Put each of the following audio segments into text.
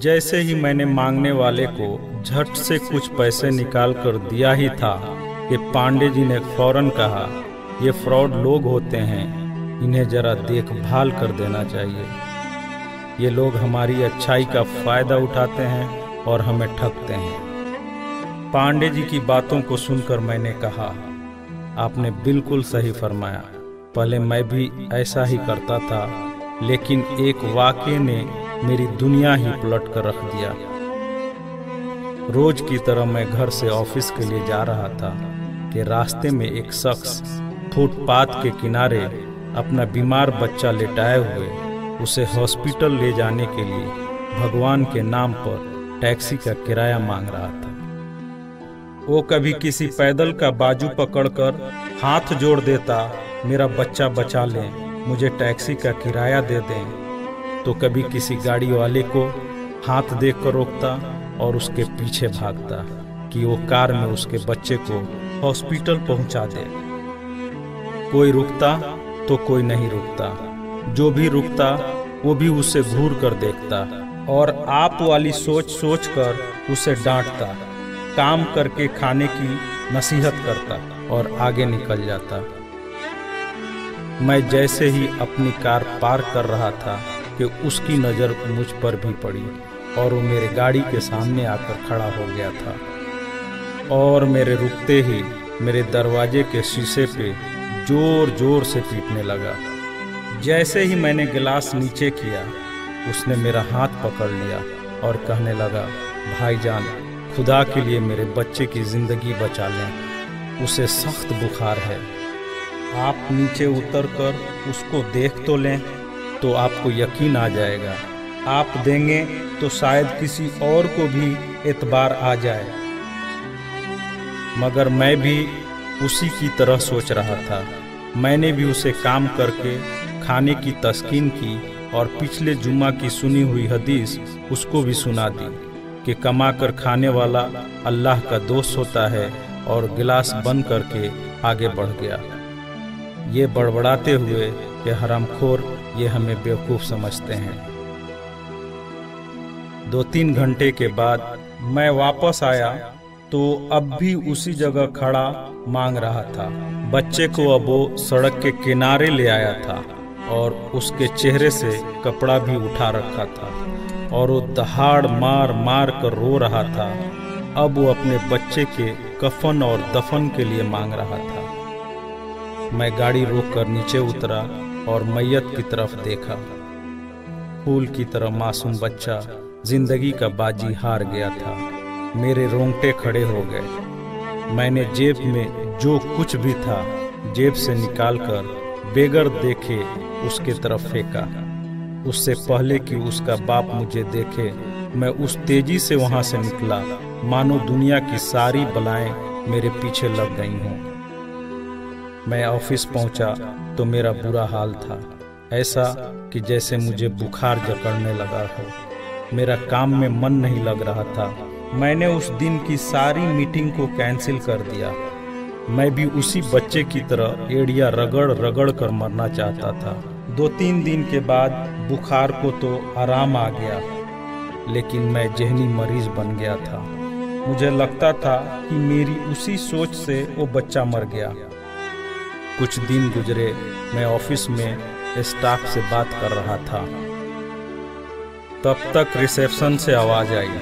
जैसे ही मैंने मांगने वाले को झट से कुछ पैसे निकाल कर दिया ही था कि पांडे जी ने फौरन कहा, ये फ्रॉड लोग होते हैं, इन्हें जरा देखभाल कर देना चाहिए। ये लोग हमारी अच्छाई का फायदा उठाते हैं और हमें ठगते हैं। पांडे जी की बातों को सुनकर मैंने कहा, आपने बिल्कुल सही फरमाया। पहले मैं भी ऐसा ही करता था, लेकिन एक वाक़ये ने मेरी दुनिया ही पलट कर रख दिया। रोज की तरह मैं घर से ऑफिस के लिए जा रहा था कि रास्ते में एक शख्स फुटपाथ के किनारे अपना बीमार बच्चा लेटाए हुए उसे हॉस्पिटल ले जाने के लिए भगवान के नाम पर टैक्सी का किराया मांग रहा था। वो कभी किसी पैदल का बाजू पकड़कर हाथ जोड़ देता, मेरा बच्चा बचा लें, मुझे टैक्सी का किराया दे दें, तो कभी किसी गाड़ी वाले को हाथ देकर रोकता और उसके पीछे भागता कि वो कार में उसके बच्चे को हॉस्पिटल पहुंचा दे। कोई रुकता तो कोई नहीं रुकता, जो भी रुकता वो भी उसे घूर कर देखता और आप वाली सोच सोच कर उसे डांटता, काम करके खाने की नसीहत करता और आगे निकल जाता। मैं जैसे ही अपनी कार पार्क कर रहा था कि उसकी नज़र मुझ पर भी पड़ी और वो मेरे गाड़ी के सामने आकर खड़ा हो गया था और मेरे रुकते ही मेरे दरवाजे के शीशे पे जोर जोर से पीटने लगा। जैसे ही मैंने गिलास नीचे किया, उसने मेरा हाथ पकड़ लिया और कहने लगा, भाईजान, खुदा के लिए मेरे बच्चे की ज़िंदगी बचा लें, उसे सख्त बुखार है, आप नीचे उतरकर उसको देख तो लें तो आपको यकीन आ जाएगा। आप देंगे तो शायद किसी और को भी एतबार आ जाए। मगर मैं भी उसी की तरह सोच रहा था। मैंने भी उसे काम करके खाने की तस्कीन की और पिछले जुम्मा की सुनी हुई हदीस उसको भी सुना दी कि कमा कर खाने वाला अल्लाह का दोस्त होता है, और गिलास बंद करके आगे बढ़ गया, ये बड़बड़ाते हुए कि हरामखोर, ये हमें बेवकूफ़ समझते हैं। 2-3 घंटे के बाद मैं वापस आया तो अब भी उसी जगह खड़ा मांग रहा था। बच्चे को अब वो सड़क के किनारे ले आया था और उसके चेहरे से कपड़ा भी उठा रखा था और वो दहाड़ मार मार कर रो रहा था। अब वो अपने बच्चे के कफन और दफन के लिए मांग रहा था। मैं गाड़ी रोककर नीचे उतरा और मैयत की तरफ देखा। फूल की तरह मासूम बच्चा जिंदगी का बाजी हार गया था। मेरे रोंगटे खड़े हो गए। मैंने जेब में जो कुछ भी था जेब से निकालकर बेगर देखे उसके तरफ फेंका। उससे पहले कि उसका बाप मुझे देखे, मैं उस तेजी से वहां से निकला मानो दुनिया की सारी बलाएं मेरे पीछे लग गई हों। मैं ऑफिस पहुंचा तो मेरा बुरा हाल था, ऐसा कि जैसे मुझे बुखार जकड़ने लगा हो। मेरा काम में मन नहीं लग रहा था। मैंने उस दिन की सारी मीटिंग को कैंसिल कर दिया। मैं भी उसी बच्चे की तरह एड़िया रगड़ रगड़ कर मरना चाहता था। 2-3 दिन के बाद बुखार को तो आराम आ गया, लेकिन मैं जहनी मरीज बन गया था। मुझे लगता था कि मेरी उसी सोच से वो बच्चा मर गया। कुछ दिन गुजरे, मैं ऑफिस में स्टाफ से बात कर रहा था। तब तक रिसेप्शन से आवाज़ आई,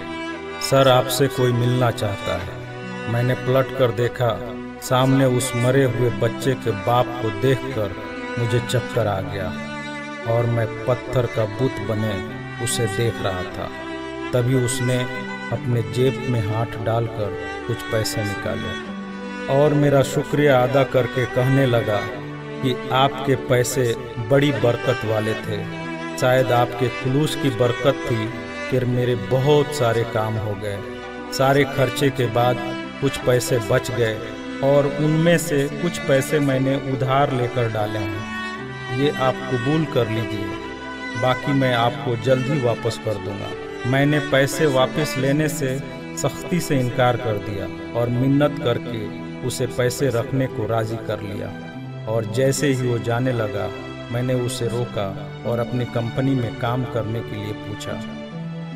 सर आपसे कोई मिलना चाहता है। मैंने पलट कर देखा, सामने उस मरे हुए बच्चे के बाप को देखकर मुझे चक्कर आ गया और मैं पत्थर का बुत बने उसे देख रहा था। तभी उसने अपने जेब में हाथ डालकर कुछ पैसे निकाले और मेरा शुक्रिया अदा करके कहने लगा कि आपके पैसे बड़ी बरकत वाले थे। शायद आपके खुलूस की बरकत थी कि मेरे बहुत सारे काम हो गए। सारे खर्चे के बाद कुछ पैसे बच गए और उनमें से कुछ पैसे मैंने उधार लेकर डाले हैं। ये आप कबूल कर लीजिए, बाकी मैं आपको जल्द ही वापस कर दूंगा। मैंने पैसे वापस लेने से सख्ती से इनकार कर दिया और मिन्नत करके उसे पैसे रखने को राजी कर लिया। और जैसे ही वो जाने लगा, मैंने उसे रोका और अपनी कंपनी में काम करने के लिए पूछा।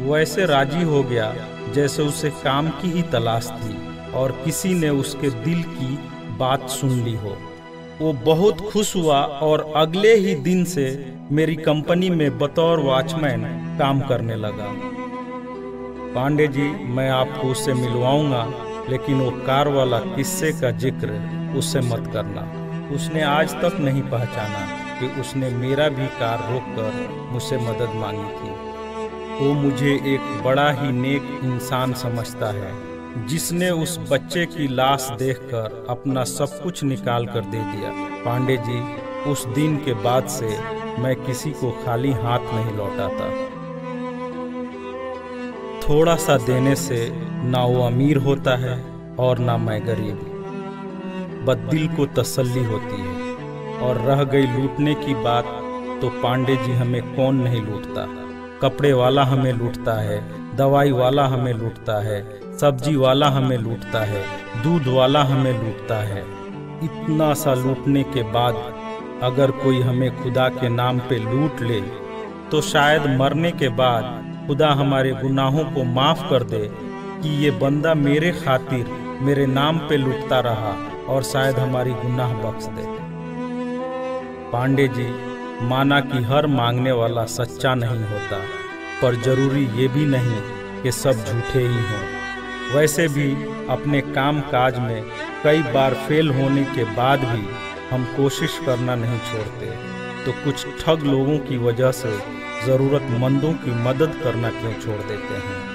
वैसे राजी हो गया जैसे उसे काम की ही तलाश थी और किसी ने उसके दिल की बात सुन ली हो। वो बहुत खुश हुआ और अगले ही दिन से मेरी कंपनी में बतौर वॉचमैन काम करने लगा। पांडे जी, मैं आपको उससे मिलवाऊंगा, लेकिन वो कार वाला किस्से का जिक्र उससे मत करना। उसने आज तक नहीं पहचाना कि उसने मेरा भी कार रोककर मुझसे मदद मांगी थी। वो मुझे एक बड़ा ही नेक इंसान समझता है, जिसने उस बच्चे की लाश देखकर अपना सब कुछ निकाल कर दे दिया। पांडे जी, उस दिन के बाद से मैं किसी को खाली हाथ नहीं लौटाता। थोड़ा सा देने से ना वो अमीर होता है और ना मैं गरीब, बस दिल को तसल्ली होती है। और रह गई लूटने की बात, तो पांडे जी हमें कौन नहीं लूटता। कपड़े वाला हमें लूटता है, दवाई वाला हमें लूटता है, सब्जी वाला हमें लूटता है, दूध वाला हमें लूटता है। इतना सा लूटने के बाद अगर कोई हमें खुदा के नाम पे लूट ले, तो शायद मरने के बाद खुदा हमारे गुनाहों को माफ कर दे कि ये बंदा मेरे खातिर मेरे नाम पे लूटता रहा, और शायद हमारी गुनाह बख्श दे। पांडे जी, माना कि हर मांगने वाला सच्चा नहीं होता, पर जरूरी ये भी नहीं कि सब झूठे ही हों। वैसे भी अपने काम काज में कई बार फेल होने के बाद भी हम कोशिश करना नहीं छोड़ते, तो कुछ ठग लोगों की वजह से ज़रूरतमंदों की मदद करना क्यों छोड़ देते हैं।